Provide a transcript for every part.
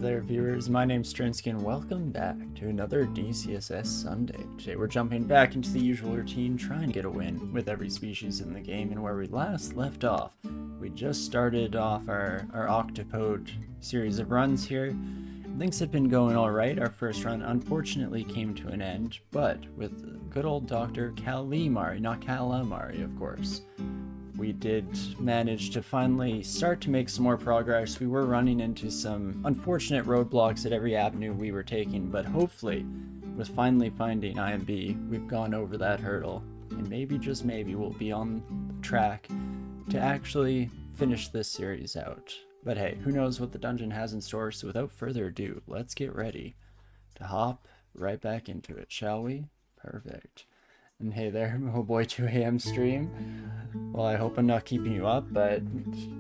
there, viewers. My name's Torinski, and welcome back to another DCSS Sunday. Today we're jumping back into the usual routine, trying to get a win with every species in the game, and where we last left off, we just started off our Octopode series of runs here. Things had been going alright. Our first run unfortunately came to an end, but with good old Dr. Calamari, not Calamari, of course, we did manage to finally start to make some more progress. We were running into some unfortunate roadblocks at every avenue we were taking, but hopefully, with finally finding IMB, we've gone over that hurdle, and maybe, just maybe, we'll be on track to actually finish this series out. But hey, who knows what the dungeon has in store, so without further ado, let's get ready to hop right back into it, shall we? Perfect. And hey there, oh boy, 2 a.m. stream. Well, I hope I'm not keeping you up, but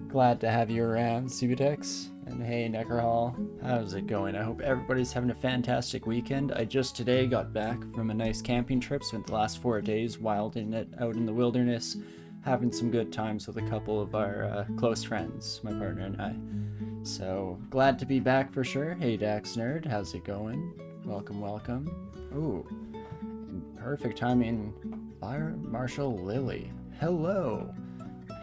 glad to have you around, Subutex. And hey, Neckerhall, how's it going? I hope everybody's having a fantastic weekend. I just today got back from a nice camping trip, spent the last 4 days wilding it out in the wilderness, having some good times with a couple of our close friends, my partner and I. So, glad to be back for sure. Hey, Dax Nerd, how's it going? Welcome, welcome. Ooh. Perfect timing. Fire Marshal Lily. Hello.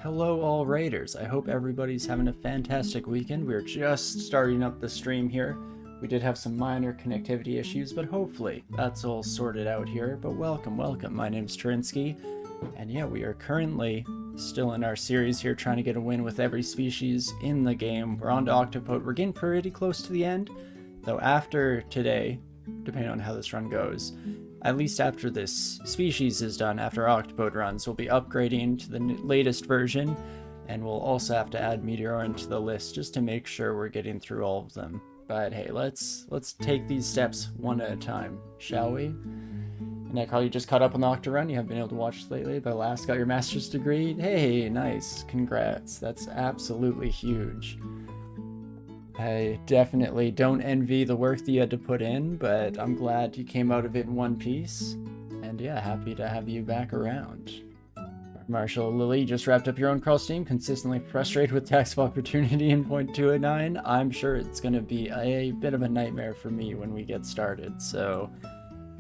Hello, all raiders. I hope everybody's having a fantastic weekend. We're just starting up the stream here. We did have some minor connectivity issues, but hopefully that's all sorted out here. But welcome, welcome. My name's Torinski. And yeah, we are currently still in our series here, trying to get a win with every species in the game. We're on to Octopode. We're getting pretty close to the end, though after today, depending on how this run goes, at least after this species is done, after Octopode runs, we'll be upgrading to the latest version, and we'll also have to add Meteor into the list just to make sure we're getting through all of them. But hey, let's take these steps one at a time, shall we? Neckerhall, you just caught up on the Octo run. You haven't been able to watch lately, but last got your master's degree. Hey, nice, congrats. That's absolutely huge. I definitely don't envy the work that you had to put in, but I'm glad you came out of it in one piece. And yeah, happy to have you back around. Marshall Lily, just wrapped up your own crawl steam, consistently frustrated with tax of opportunity in 0.209. I'm sure it's going to be a bit of a nightmare for me when we get started, so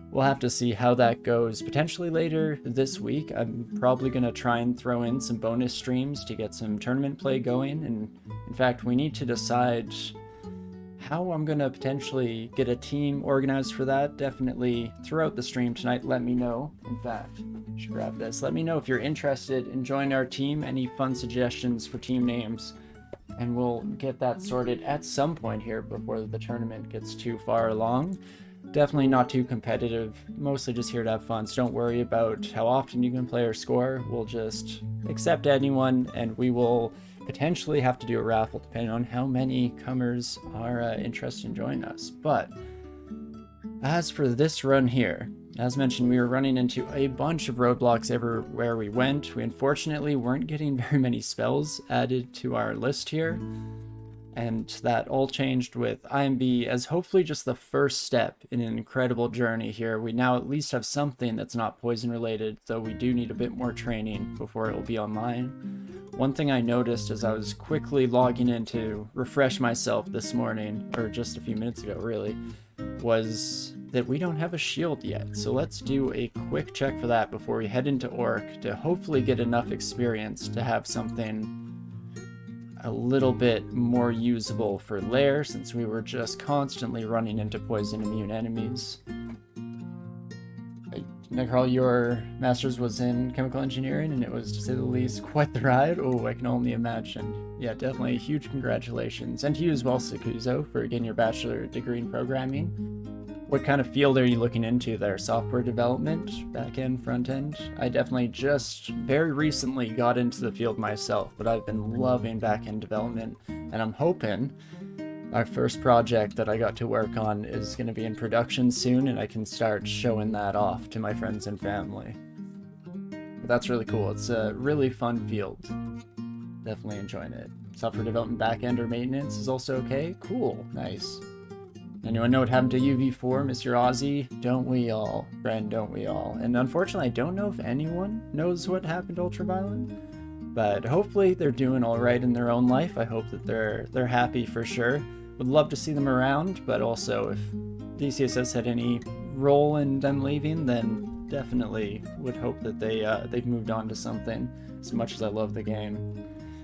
we'll have to see how that goes. Potentially later this week, I'm probably going to try and throw in some bonus streams to get some tournament play going. And in fact, we need to decide how I'm going to potentially get a team organized for that. Definitely throughout the stream tonight, let me know. In fact, I should grab this. Let me know if you're interested in joining our team, any fun suggestions for team names, and we'll get that sorted at some point here before the tournament gets too far along. Definitely not too competitive, mostly just here to have fun, so don't worry about how often you can play or score. We'll just accept anyone, and we will potentially have to do a raffle depending on how many comers are interested in joining us. But as for this run here, as mentioned, we were running into a bunch of roadblocks everywhere we went. We unfortunately weren't getting very many spells added to our list here. And that all changed with IMB as hopefully just the first step in an incredible journey here. We now at least have something that's not poison related, though we do need a bit more training before it will be online. One thing I noticed as I was quickly logging in to refresh myself this morning, or just a few minutes ago really, was that we don't have a shield yet. So let's do a quick check for that before we head into Orc to hopefully get enough experience to have something a little bit more usable for Lair, since we were just constantly running into poison immune enemies. Neckerhall, your master's was in chemical engineering, and it was, to say the least, quite the ride. Oh, I can only imagine. Yeah, definitely huge congratulations. And to you as well, Sakuzo, for getting your bachelor degree in programming. What kind of field are you looking into there? Software development? Back-end, front-end? I definitely just very recently got into the field myself, but I've been loving back-end development, and I'm hoping our first project that I got to work on is going to be in production soon, and I can start showing that off to my friends and family. But that's really cool. It's a really fun field. Definitely enjoying it. Software development, back-end, or maintenance is also okay? Cool. Nice. Anyone know what happened to UV4, Mr. Ozzy? Don't we all? Friend, don't we all? And unfortunately, I don't know if anyone knows what happened to Ultraviolet, but hopefully they're doing all right in their own life. I hope that they're happy for sure. would love to see them around, but also if DCSS had any role in them leaving, then definitely would hope that they've moved on to something. As much as I love the game,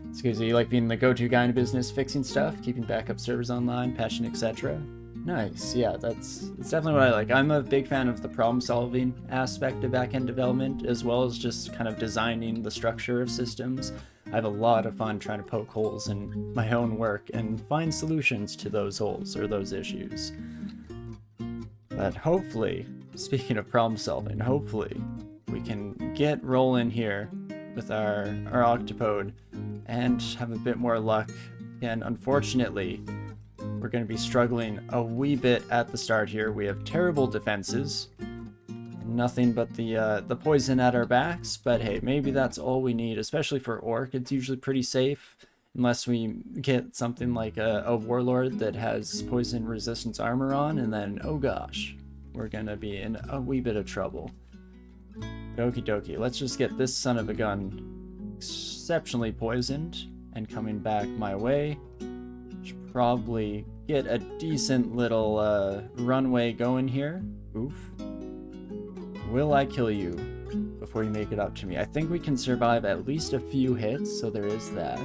it's because you like being the go-to guy in a business, fixing stuff, keeping backup servers online, patching, etc. Nice, yeah, that's definitely what I like. I'm a big fan of the problem-solving aspect of backend development, as well as just kind of designing the structure of systems. I have a lot of fun trying to poke holes in my own work and find solutions to those holes or those issues. But hopefully, speaking of problem-solving, hopefully we can get rolling here with our Octopode and have a bit more luck. And unfortunately, we're going to be struggling a wee bit at the start here. We have terrible defenses, nothing but the poison at our backs, but hey, maybe that's all we need, especially for Orc. It's usually pretty safe unless we get something like a Warlord that has poison resistance armor on, and then oh gosh, we're going to be in a wee bit of trouble. Okie dokie, let's just get this son of a gun exceptionally poisoned and coming back my way. Should probably get a decent little runway going here. Oof. Will I kill you before you make it up to me? I think we can survive at least a few hits, so there is that.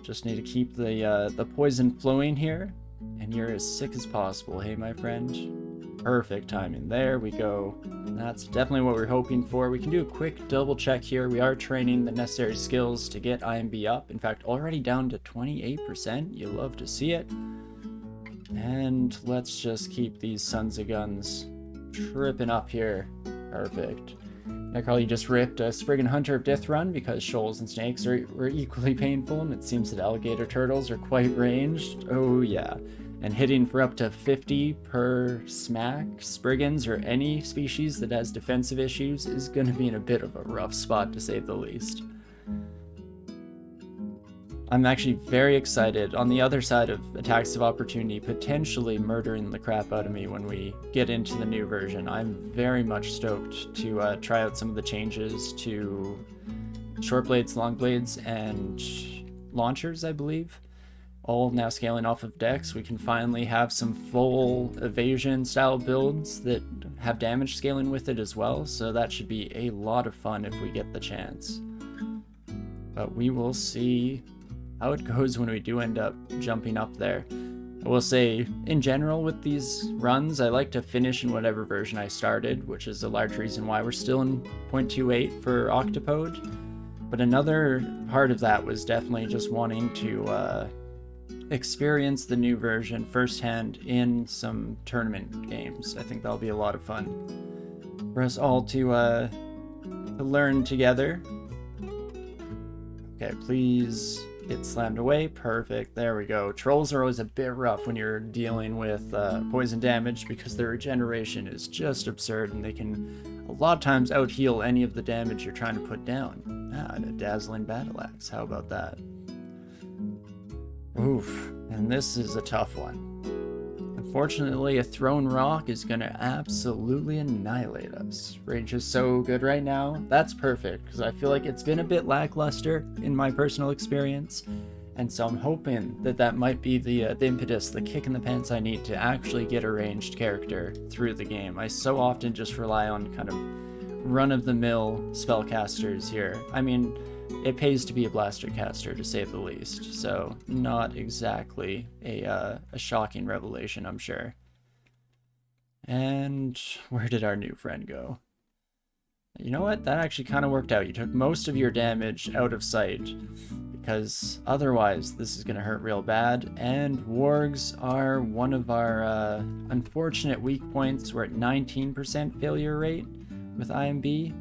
Just need to keep the poison flowing here, and you're as sick as possible, hey my friend. Perfect timing. There we go. That's definitely what we're hoping for. We can do a quick double check here. We are training the necessary skills to get IMB up. In fact, already down to 28%. You love to see it. And let's just keep these sons of guns tripping up here. Perfect. Nightcrawler, you just ripped a Spriggan Hunter of Death Run because shoals and snakes were equally painful, and it seems that alligator turtles are quite ranged. Oh yeah. And hitting for up to 50 per smack, Spriggans or any species that has defensive issues is going to be in a bit of a rough spot, to say the least. I'm actually very excited on the other side of attacks of opportunity potentially murdering the crap out of me when we get into the new version. I'm very much stoked to try out some of the changes to short blades, long blades, and launchers, I believe. All now scaling off of decks. We can finally have some full evasion style builds that have damage scaling with it as well, so that should be a lot of fun if we get the chance. But we will see how it goes when we do end up jumping up there. I will say, in general with these runs, I like to finish in whatever version I started, which is a large reason why we're still in 0.28 for Octopode. But another part of that was definitely just wanting to experience the new version firsthand in some tournament games. I think that'll be a lot of fun for us all to learn together. Okay, please get slammed away. Perfect. There we go. Trolls are always a bit rough when you're dealing with poison damage because their regeneration is just absurd, and they can a lot of times out heal any of the damage you're trying to put down. Ah, and a dazzling battle axe. How about that? Oof, and this is a tough one. Unfortunately, a thrown rock is going to absolutely annihilate us. Range is so good right now. That's perfect, because I feel like it's been a bit lackluster in my personal experience, and so I'm hoping that that might be the impetus, the kick in the pants I need to actually get a ranged character through the game. I so often just rely on kind of run-of-the-mill spellcasters here. I mean, it pays to be a blaster caster, to say the least, so not exactly a shocking revelation, I'm sure. And where did our new friend go? You know what? That actually kind of worked out. You took most of your damage out of sight, because otherwise this is going to hurt real bad, and wargs are one of our unfortunate weak points. We're at 19% failure rate with IMB.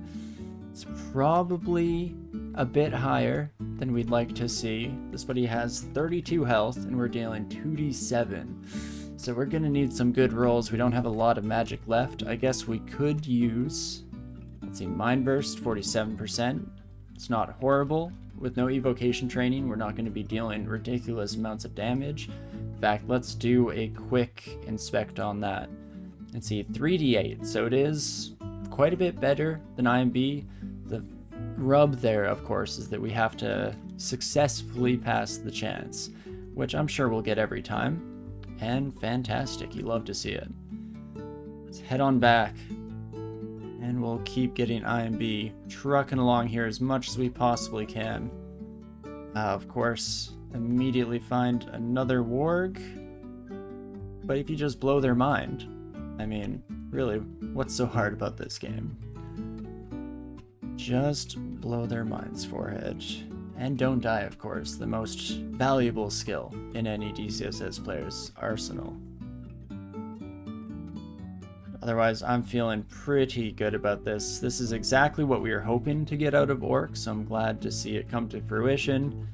It's probably a bit higher than we'd like to see. This buddy has 32 health and we're dealing 2d7. So we're gonna need some good rolls. We don't have a lot of magic left. I guess we could use, let's see, Mind Burst, 47%. It's not horrible. With no evocation training, we're not gonna be dealing ridiculous amounts of damage. In fact, let's do a quick inspect on that. And see, 3d8, so it is quite a bit better than IMB. The rub there, of course, is that we have to successfully pass the chance. which I'm sure we'll get every time. And fantastic, you love to see it. Let's head on back, and we'll keep getting IMB trucking along here as much as we possibly can. Of course, immediately find another warg. But if you just blow their mind, I mean, really, what's so hard about this game? Just blow their minds for it. And don't die, of course, the most valuable skill in any DCSS player's arsenal. Otherwise, I'm feeling pretty good about this. This is exactly what we were hoping to get out of Orc, so I'm glad to see it come to fruition.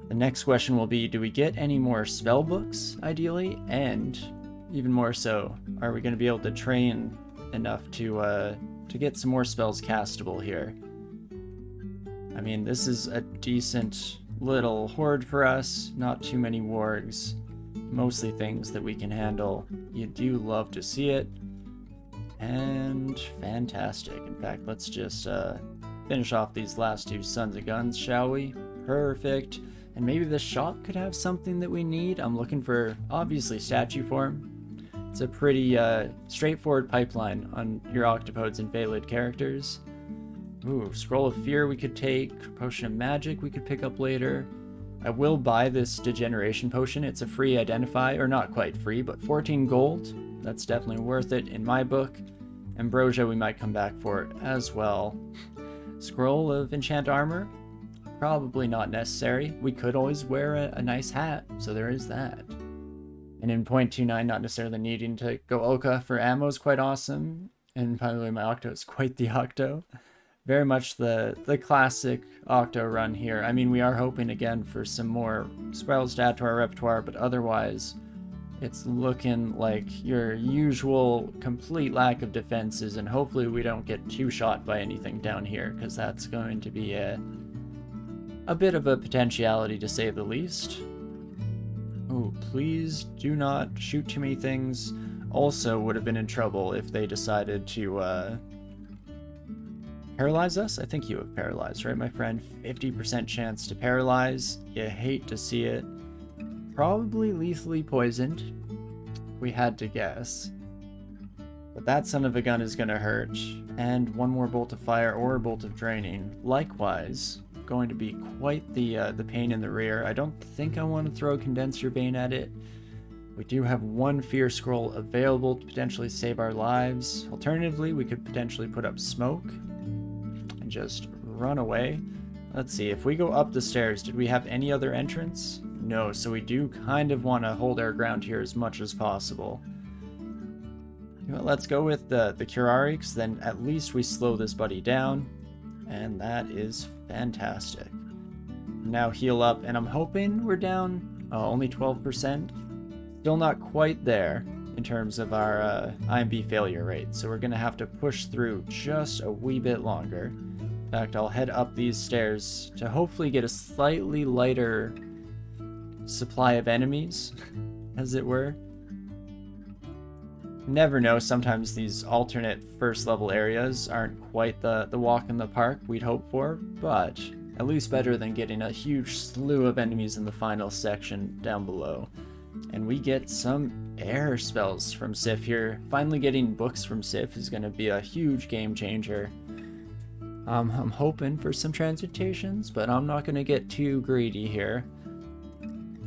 The next question will be, do we get any more spell books, ideally? And even more so, are we going to be able to train enough to get some more spells castable here? I mean, this is a decent little horde for us, not too many wargs, mostly things that we can handle. You do love to see it, and fantastic. In fact, let's just finish off these last two Sons of Guns, shall we? Perfect. And maybe the shop could have something that we need. I'm looking for, obviously, statue form. It's a pretty straightforward pipeline on your Octopodes and Phalid characters. Ooh, Scroll of Fear we could take. Potion of Magic we could pick up later. I will buy this Degeneration Potion. It's a free identify, or not quite free, but 14 gold. That's definitely worth it in my book. Ambrosia we might come back for as well. Scroll of Enchant Armor. Probably not necessary. We could always wear a nice hat, so there is that. And in 0.29, not necessarily needing to go Oka for ammo is quite awesome. And by the way, my Octo is quite the Octo. Very much the classic Octo run here. I mean, we are hoping again for some more spells to add to our repertoire, but otherwise, it's looking like your usual complete lack of defenses, and hopefully we don't get two-shot by anything down here, because that's going to be a bit of a potentiality to say the least. Oh, please do not shoot too many things. Also would have been in trouble if they decided to paralyze us. I think you have paralyzed, right, my friend? 50% chance to paralyze. You hate to see it. Probably lethally poisoned, we had to guess. But that son of a gun is gonna hurt. And one more bolt of fire or a bolt of draining. Likewise, going to be quite the pain in the rear. I don't think I want to throw a condenser vein at it. We do have one fear scroll available to potentially save our lives. Alternatively, we could potentially put up smoke and just run away. Let's see, if we go up the stairs, did we have any other entrance? No, so we do kind of want to hold our ground here as much as possible. You know, let's go with the Curari, because then at least we slow this buddy down. And that is fantastic. Now heal up, and I'm hoping we're down only 12%. Still not quite there in terms of our IMB failure rate, so we're going to have to push through just a wee bit longer. In fact, I'll head up these stairs to hopefully get a slightly lighter supply of enemies, as it were. Never know, sometimes these alternate first level areas aren't quite the walk in the park we'd hope for, but at least better than getting a huge slew of enemies in the final section down below. And we get some air spells from Sif here. Finally getting books from Sif is going to be a huge game changer. I'm hoping for some transmutations, but I'm not going to get too greedy here.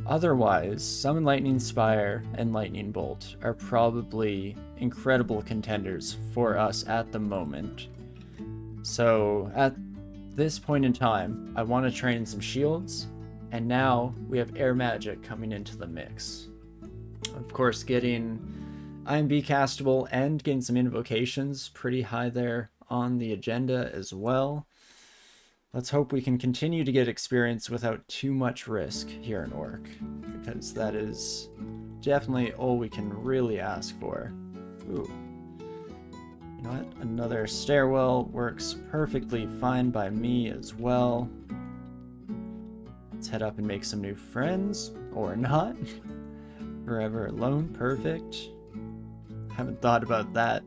Otherwise, Summon Lightning Spire and Lightning Bolt are probably incredible contenders for us at the moment. So at this point in time, I want to train some shields, and now we have air magic coming into the mix. Of course, getting IMB castable and getting some invocations pretty high there on the agenda as well. Let's hope we can continue to get experience without too much risk here in Orc, because that is definitely all we can really ask for. Ooh. You know what? Another stairwell works perfectly fine by me as well. Let's head up and make some new friends, or not. Forever alone, perfect. Haven't thought about that.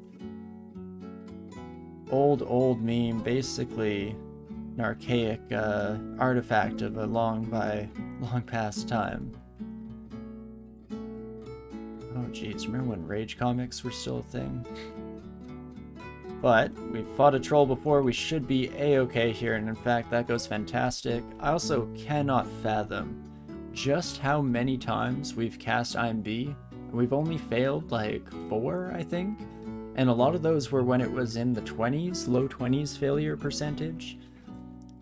Old meme, basically an archaic artifact of a long past time. Oh geez, remember when Rage comics were still a thing? But we've fought a troll before, we should be a-okay here, and in fact that goes fantastic. I also cannot fathom just how many times we've cast IMB. We've only failed like 4, I think, and a lot of those were when it was in the 20s, low 20s failure percentage.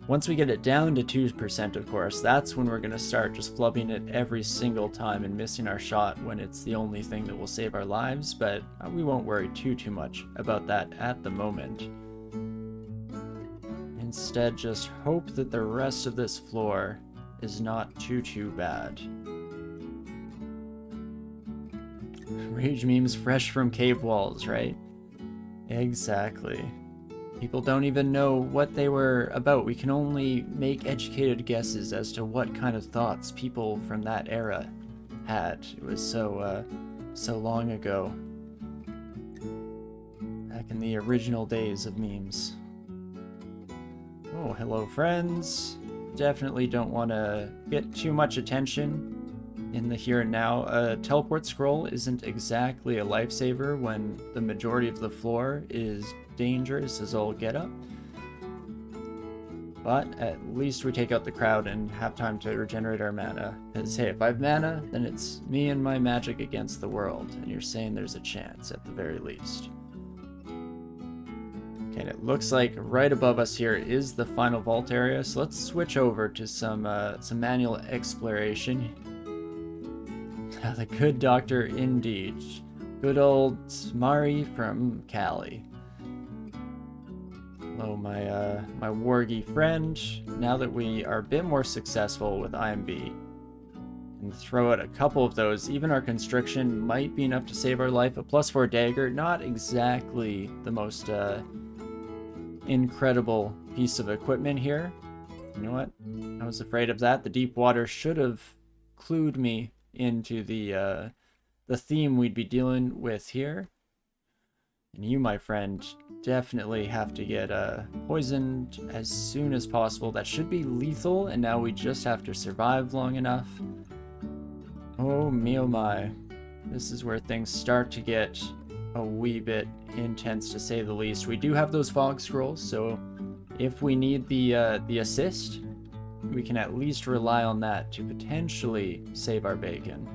Once we get it down to 2%, of course, that's when we're going to start just flubbing it every single time and missing our shot when it's the only thing that will save our lives, but we won't worry too much about that at the moment. Instead, just hope that the rest of this floor is not too bad. Rage memes fresh from cave walls, right? Exactly. People don't even know what they were about. We can only make educated guesses as to what kind of thoughts people from that era had. It was so long ago. Back in the original days of memes. Oh, hello friends. Definitely don't want to get too much attention in the here and now. A teleport scroll isn't exactly a lifesaver when the majority of the floor is dangerous as all get up. But at least we take out the crowd and have time to regenerate our mana. Because hey, if I have mana, then it's me and my magic against the world. And you're saying there's a chance at the very least. Okay, and it looks like right above us here is the final vault area. So let's switch over to some manual exploration. The good doctor indeed. Good old Mari from Cali. Hello, my wargy friend. Now that we are a bit more successful with IMB, and throw out a couple of those, even our constriction might be enough to save our life. A +4 dagger, not exactly the most incredible piece of equipment here. You know what? I was afraid of that. The deep water should have clued me into the theme we'd be dealing with here. And you, my friend, definitely have to get poisoned as soon as possible. That should be lethal, and now we just have to survive long enough. Oh me oh my. This is where things start to get a wee bit intense, to say the least. We do have those fog scrolls, so if we need the assist, we can at least rely on that to potentially save our bacon.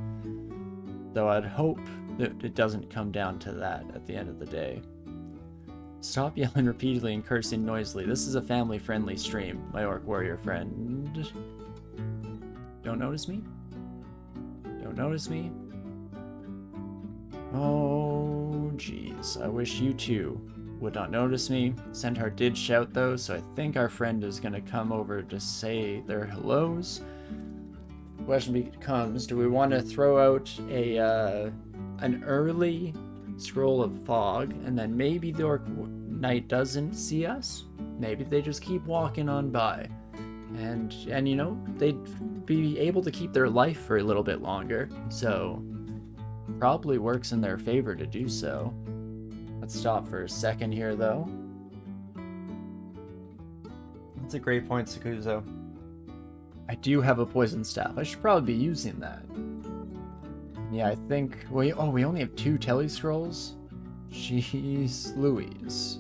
Though I'd hope that it doesn't come down to that at the end of the day. Stop yelling repeatedly and cursing noisily. This is a family-friendly stream, my orc warrior friend. Don't notice me? Don't notice me? Oh, jeez. I wish you too would not notice me. Centaur did shout though, so I think our friend is gonna come over to say their hellos. The question becomes, do we want to throw out an early scroll of fog, and then maybe the orc knight doesn't see us? Maybe they just keep walking on by, and you know, they'd be able to keep their life for a little bit longer, so probably works in their favor to do so. Let's stop for a second here though. That's a great point, Sakuzo. I do have a poison staff. I should probably be using that. Yeah, I think... we only have 2 tele scrolls? Jeez Louise.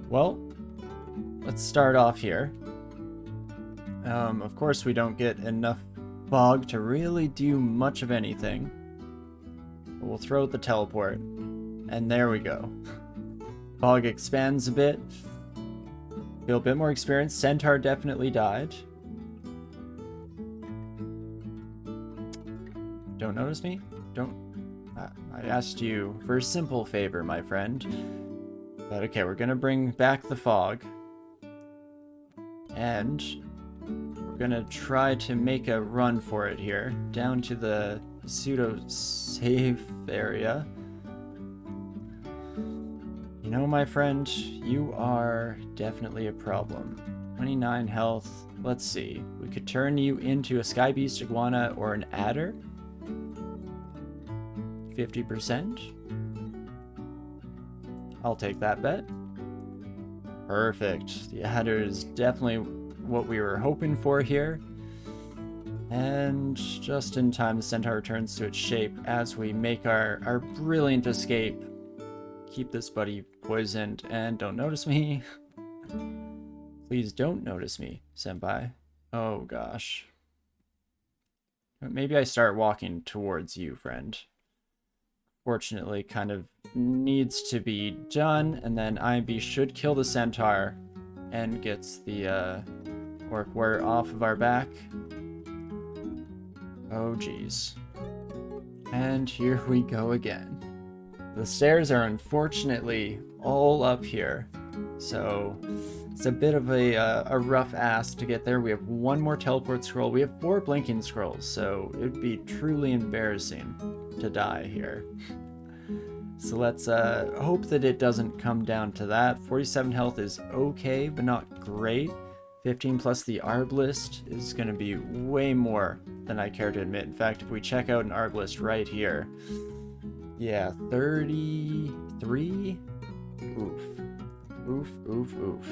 Well, let's start off here. Of course we don't get enough fog to really do much of anything. But we'll throw out the teleport. And there we go. Fog expands a bit. Feel a bit more experience. Centaur definitely died. Don't notice me? Don't... I asked you for a simple favor, my friend. But okay, we're gonna bring back the fog. And we're gonna try to make a run for it here. Down to the pseudo-safe area. You know, my friend, you are definitely a problem. 29 health. Let's see. We could turn you into a sky beast, iguana, or an adder. 50%. I'll take that bet. Perfect. The adder is definitely what we were hoping for here. And just in time, the centaur returns to its shape as we make our brilliant escape. Keep this buddy poisoned and don't notice me. Please don't notice me, senpai. Oh gosh. Maybe I start walking towards you, friend. Fortunately, kind of needs to be done, and then IMB should kill the centaur and gets the orc warrior off of our back. Oh geez. And here we go again. The stairs are unfortunately all up here, so it's a bit of a rough ask to get there. We have one more teleport scroll. We have 4 blinking scrolls, so it would be truly embarrassing to die here. So let's hope that it doesn't come down to that. 47 health is okay, but not great. 15 plus the ARB list is going to be way more than I care to admit. In fact, if we check out an ARB list right here, yeah, 33? Oof. Oof, oof, oof.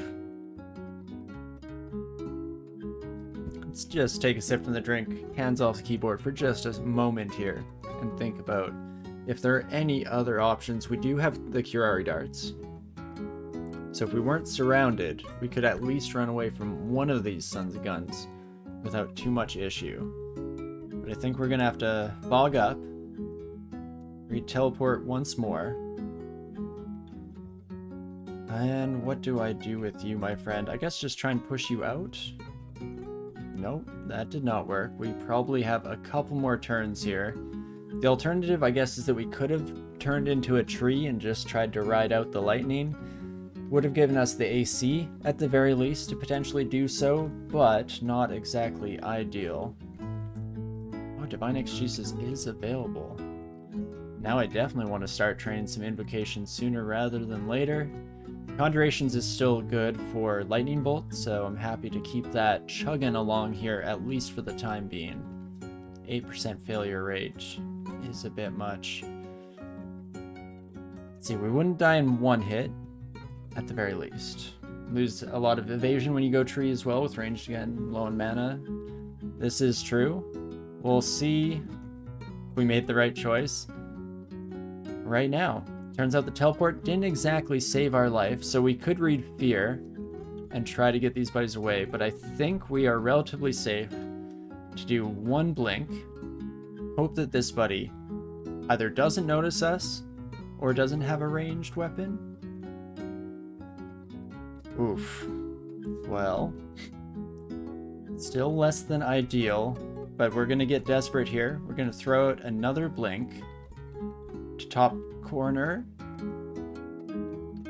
Let's just take a sip from the drink, hands off the keyboard for just a moment here, and think about if there are any other options. We do have the Curari darts. So if we weren't surrounded, we could at least run away from one of these sons of guns without too much issue. But I think we're gonna have to fog up, re-teleport once more. And what do I do with you, my friend? I guess just try and push you out? Nope, that did not work. We probably have a couple more turns here. The alternative, I guess, is that we could have turned into a tree and just tried to ride out the lightning. Would have given us the AC, at the very least, to potentially do so, but not exactly ideal. Oh, Divine Exegesis is available. Now I definitely want to start training some invocations sooner rather than later. Conjurations is still good for Lightning Bolt, so I'm happy to keep that chugging along here, at least for the time being. 8% failure rate is a bit much. Let's see, we wouldn't die in one hit, at the very least. Lose a lot of evasion when you go tree as well, with ranged again, low on mana. This is true. We'll see if we made the right choice right now. Turns out the teleport didn't exactly save our life, so we could read Fear and try to get these buddies away, but I think we are relatively safe to do one blink, hope that this buddy either doesn't notice us or doesn't have a ranged weapon. Oof. Well, still less than ideal, but we're gonna get desperate here. We're gonna throw out another blink to top corner.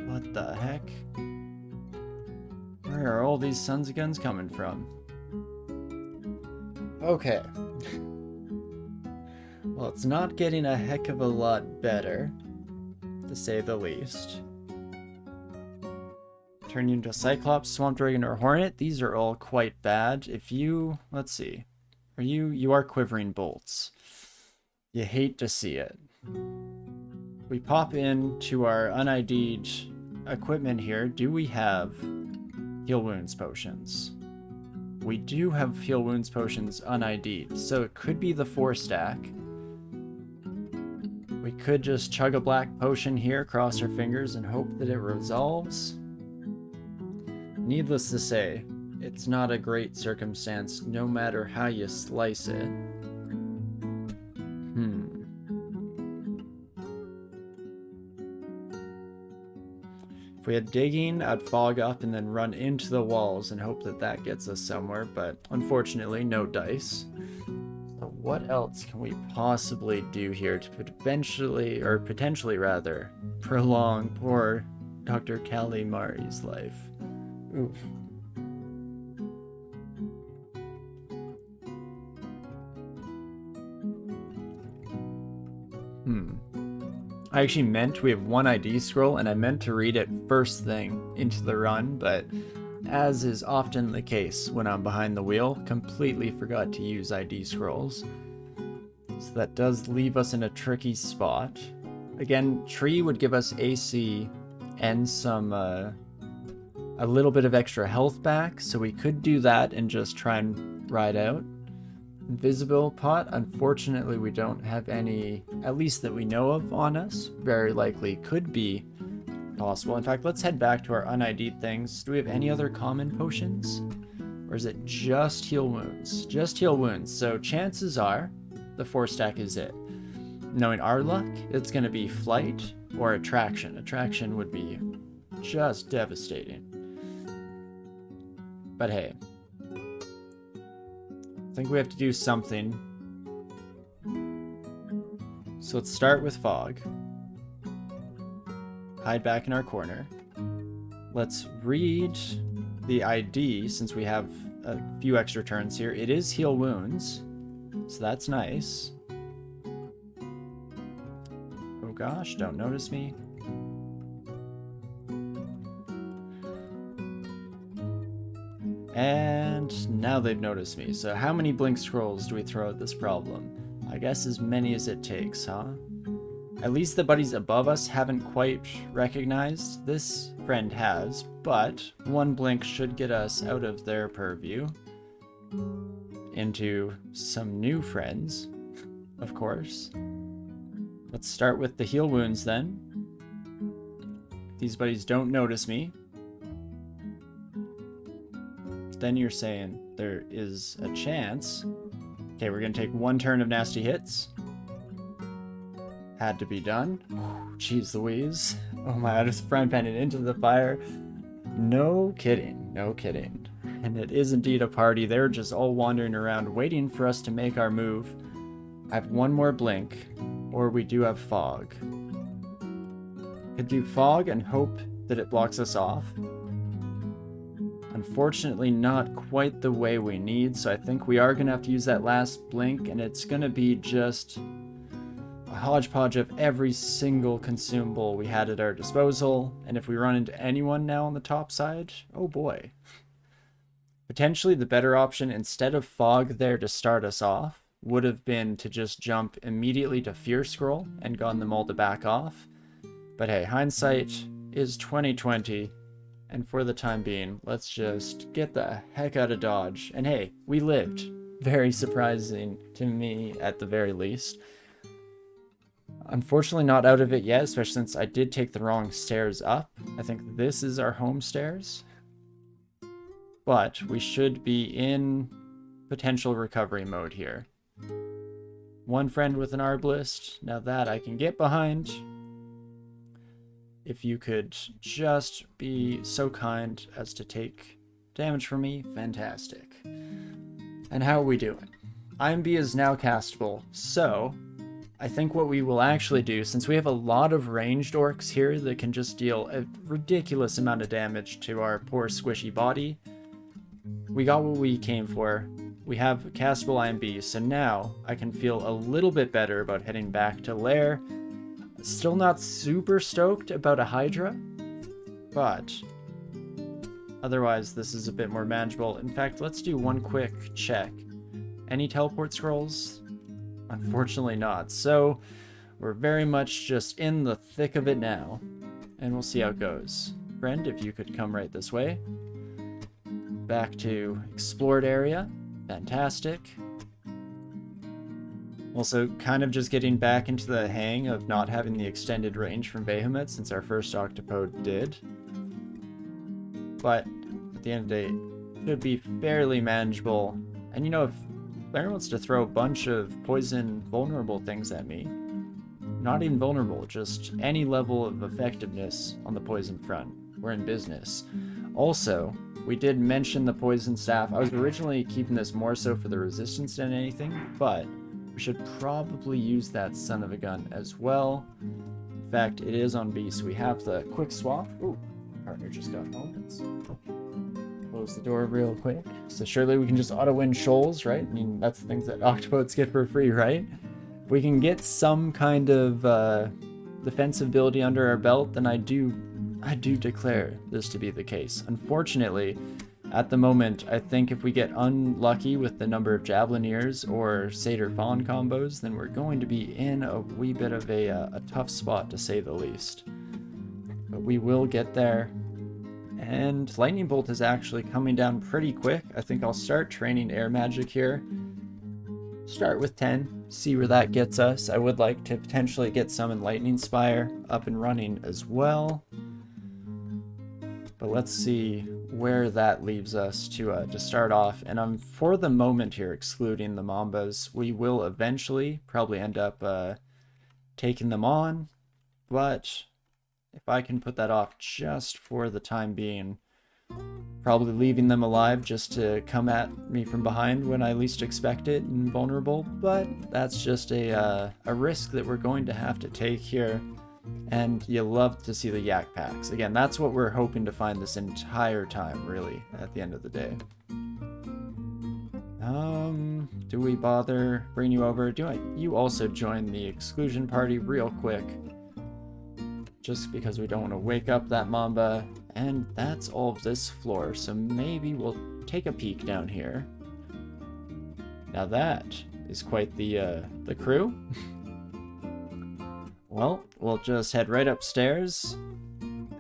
What the heck? Where are all these sons of guns coming from? Okay. Well, it's not getting a heck of a lot better, to say the least. Turn you into a Cyclops, Swamp Dragon, or Hornet. These are all quite bad. If you, let's see, you are Quivering Bolts. You hate to see it. We pop into our unID'd equipment here. Do we have Heal Wounds potions? We do have Heal Wounds potions unID'd, so it could be the 4-stack. We could just chug a black potion here, cross our fingers, and hope that it resolves. Needless to say, it's not a great circumstance, no matter how you slice it. If we had digging, I'd fog up and then run into the walls and hope that that gets us somewhere, but unfortunately, no dice. So what else can we possibly do here to potentially rather, prolong poor Dr. Calimari's life? Oof. I actually meant we have one ID scroll, and I meant to read it first thing into the run, but as is often the case when I'm behind the wheel, completely forgot to use ID scrolls. So that does leave us in a tricky spot. Again, tree would give us AC and some a little bit of extra health back, so we could do that and just try and ride out. Invisible pot, unfortunately we don't have any, at least that we know of, on us. Very likely could be possible. In fact, let's head back to our un-ID'd things. Do we have any other common potions? Or is it just heal wounds? Just heal wounds. So chances are the 4-stack is it. Knowing our luck, it's going to be flight or attraction. Attraction would be just devastating. But hey, I think we have to do something. So let's start with fog. Hide back in our corner. Let's read the ID since we have a few extra turns here. It is heal wounds, so that's nice. Oh gosh, don't notice me. And now they've noticed me. So how many blink scrolls do we throw at this problem? I guess as many as it takes, huh? At least the buddies above us haven't quite recognized. This friend has, but one blink should get us out of their purview into some new friends, of course. Let's start with the heal wounds then. These buddies don't notice me. Then you're saying there is a chance. Okay, we're gonna take one turn of nasty hits. Had to be done. Jeez Louise. Oh my, I just frying pan it into the fire. No kidding, no kidding. And it is indeed a party. They're just all wandering around waiting for us to make our move. I have one more blink, or we do have fog. Could do fog and hope that it blocks us off. Unfortunately, not quite the way we need, so I think we are gonna have to use that last blink, and it's gonna be just a hodgepodge of every single consumable we had at our disposal. And if we run into anyone now on the top side, oh boy. Potentially the better option, instead of fog there to start us off, would have been to just jump immediately to fear scroll and gotten them all to back off. But hey, hindsight is 2020, and for the time being, let's just get the heck out of Dodge. And hey, we lived. Very surprising to me at the very least. Unfortunately not out of it yet, especially since I did take the wrong stairs up. I think this is our home stairs. But we should be in potential recovery mode here. One friend with an arbalist. Now that I can get behind. If you could just be so kind as to take damage from me, fantastic. And how are we doing? IMB is now castable, so I think what we will actually do, since we have a lot of ranged orcs here that can just deal a ridiculous amount of damage to our poor squishy body, we got what we came for. We have castable IMB, so now I can feel a little bit better about heading back to Lair. Still not super stoked about a Hydra, but otherwise this is a bit more manageable. In fact, let's do one quick check. Any teleport scrolls? Unfortunately not. So we're very much just in the thick of it now, and we'll see how it goes. Friend, if you could come right this way. Back to explored area. Fantastic. Also, kind of just getting back into the hang of not having the extended range from Behemoth since our first Octopode did. But at the end of the day, it should be fairly manageable. And you know, if Blair wants to throw a bunch of poison vulnerable things at me, not even vulnerable, just any level of effectiveness on the poison front, we're in business. Also, we did mention the poison staff. I was originally keeping this more so for the resistance than anything, but we should probably use that son of a gun as well. In fact, it is on B, so we have the quick swap. Ooh, partner just got moments. Close the door real quick. So surely we can just auto-win shoals, right? I mean, that's the things that Octopodes get for free, right? If we can get some kind of defensive ability under our belt, then I do declare this to be the case. Unfortunately, at the moment, I think if we get unlucky with the number of Javelineers or Satyr Fawn combos, then we're going to be in a wee bit of a tough spot, to say the least. But we will get there. And Lightning Bolt is actually coming down pretty quick. I think I'll start training Air Magic here. start with 10, see where that gets us. I would like to potentially get Summon Lightning Spire up and running as well. But let's see where that leaves us to start off. And I'm, for the moment here, excluding the Mambas. We will eventually probably end up taking them on. But if I can put that off just for the time being, probably leaving them alive just to come at me from behind when I least expect it and vulnerable. But that's just a risk that we're going to have to take here. And you love to see the yak packs. Again, that's what we're hoping to find this entire time, really, at the end of the day. Do we bother bring you over? You also join the exclusion party real quick. Just because we don't want to wake up that Mamba. And that's all of this floor, so maybe we'll take a peek down here. Now that is quite the crew. Well, we'll just head right upstairs.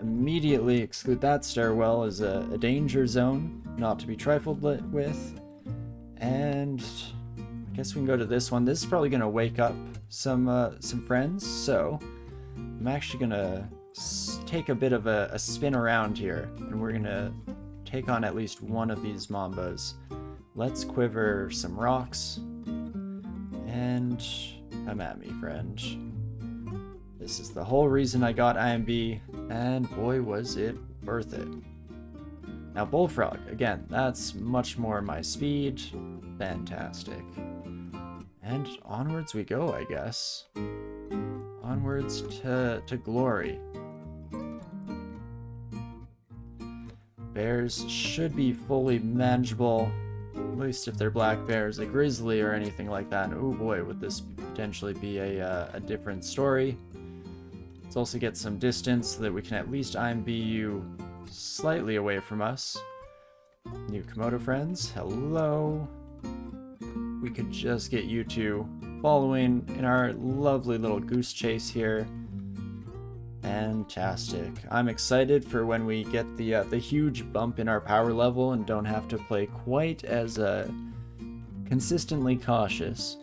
Immediately exclude that stairwell as a danger zone, not to be trifled with. And I guess we can go to this one. This is probably going to wake up some friends, so I'm actually going to take a bit of a spin around here, and we're going to take on at least one of these Mambas. Let's quiver some rocks, and come at me, friend. This is the whole reason I got IMB, and boy was it worth it. Now Bullfrog, again, that's much more my speed. Fantastic. And onwards we go, I guess. Onwards to glory. Bears should be fully manageable, at least if they're black bears. A grizzly or anything like that, and oh boy, would this potentially be a different story. Let's also get some distance so that we can at least IMB you slightly away from us. New Komodo friends, hello. We could just get you two following in our lovely little goose chase here. Fantastic. I'm excited for when we get the huge bump in our power level and don't have to play quite as consistently cautious.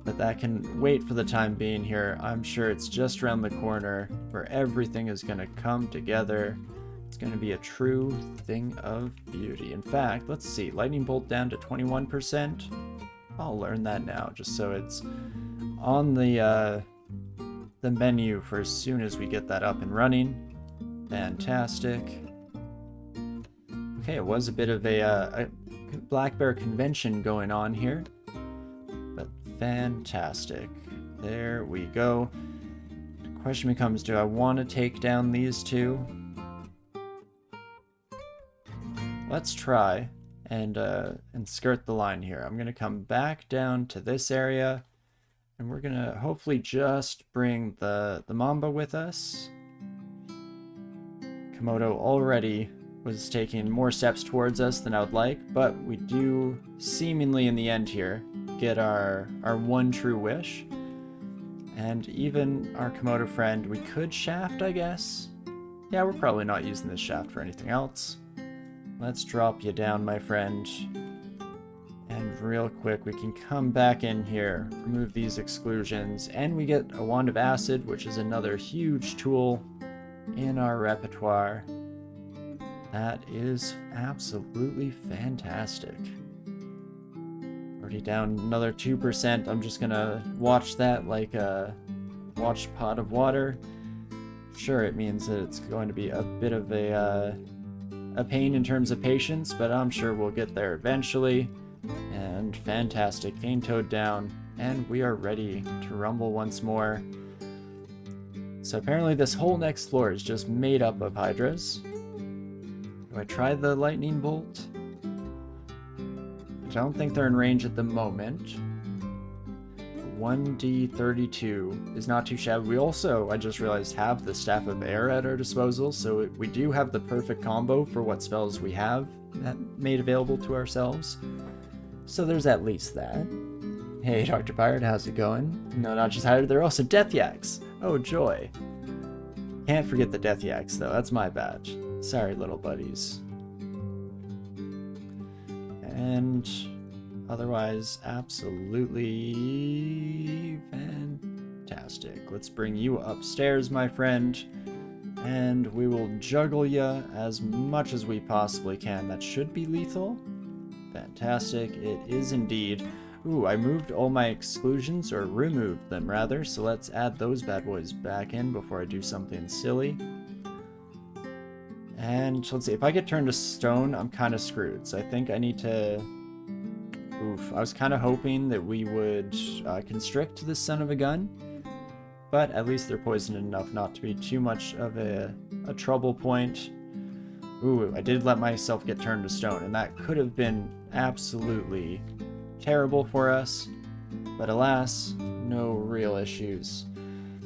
But that can wait for the time being here. I'm sure it's just around the corner where everything is going to come together. It's going to be a true thing of beauty. In fact, let's see. Lightning bolt down to 21%. I'll learn that now, just so it's on the menu for as soon as we get that up and running. Fantastic. Okay, it was a bit of a black bear convention going on here. But fantastic. There we go. The question becomes, do I want to take down these two? Let's try and skirt the line here. I'm going to come back down to this area, and we're going to hopefully just bring the Mamba with us. Komodo already was taking more steps towards us than I would like, but we do seemingly in the end here get our one true wish. And even our Komodo friend, we could shaft, I guess. Yeah, we're probably not using this shaft for anything else. Let's drop you down, my friend. And real quick, we can come back in here, remove these exclusions, and we get a Wand of Acid, which is another huge tool in our repertoire. That is absolutely fantastic. Already down another 2%. I'm just gonna watch that like a watch pot of water. Sure, it means that it's going to be a bit of a pain in terms of patience, but I'm sure we'll get there eventually. And fantastic, Cane Toad down, and we are ready to rumble once more. So apparently this whole next floor is just made up of Hydras. Do I try the lightning bolt? I don't think they're in range at the moment. 1d32 is not too shabby. We also, I just realized, have the Staff of Air at our disposal, so we do have the perfect combo for what spells we have made available to ourselves. So there's at least that. Hey, Dr. Pirate, how's it going? No, not just Hydra, they're also Death Yaks. Oh, joy. Can't forget the Death Yaks, though. That's my badge. Sorry, little buddies. And Otherwise, absolutely fantastic. Let's bring you upstairs, my friend, and we will juggle you as much as we possibly can. That should be lethal. Fantastic. It is indeed. Ooh, I moved all my exclusions, or removed them rather, so let's add those bad boys back in before I do something silly. And let's see, if I get turned to stone, I'm kind of screwed, so I think I need to... Oof, I was kind of hoping that we would constrict this son of a gun, but at least they're poisoned enough not to be too much of a trouble point. Ooh, I did let myself get turned to stone, and that could have been absolutely terrible for us, but alas, no real issues.